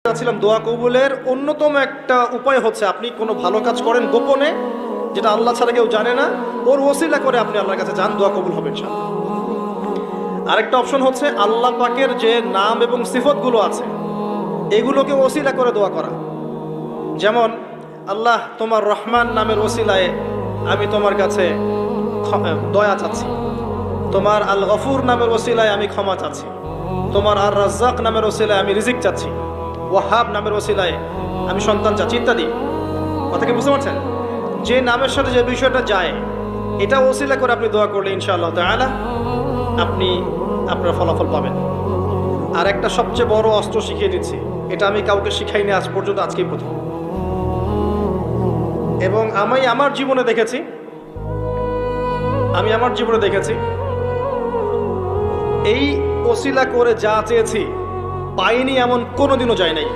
চাচ্ছিলাম দোয়া কবুলের অন্যতম একটা উপায় হচ্ছে আপনি কোনো ভালো কাজ করেন গোপনে, যেটা আল্লাহ ছাড়া কেউ জানে না, ওর ওসিলা করে আপনি আল্লাহর কাছে যান, দোয়া কবুল হবে ইনশাআল্লাহ। আরেকটা অপশন হচ্ছে আল্লাহ পাকের যে নাম এবং সিফতগুলো আছে এগুলোকে ওসিলা করে দোয়া করা। যেমন আল্লাহ তোমার রহমান নামের ওসিলায় আমি তোমার কাছে দয়া চাচ্ছি, তোমার আল গফুর নামের ওসিলায় আমি ক্ষমা চাচ্ছি, তোমার আর রাজ্জাক নামের ওসিলায় আমি রিজিক চাচ্ছি, ওয়াহাব নামের ওসিলায় আমি সন্তান চাচ্ছি ইত্যাদি। কথা কি বুঝতে পারছেন? যে নামের সাথে যে বিষয়টা যায় এটা ওসিলা করে আপনি দোয়া করলে ইনশাআল্লাহ তাআলা আপনি আপনার ফলাফল পাবেন। আর একটা সবচেয়ে বড় অস্ত্র শিখিয়ে দিচ্ছি, এটা আমি কাউকে শিখাইনি আজ পর্যন্ত, আজকেই প্রথম। এবং আমি আমার জীবনে দেখেছি এই ওসিলা করে যা চেয়েছি পাইনি এমন কোনোদিনও যায় নাই।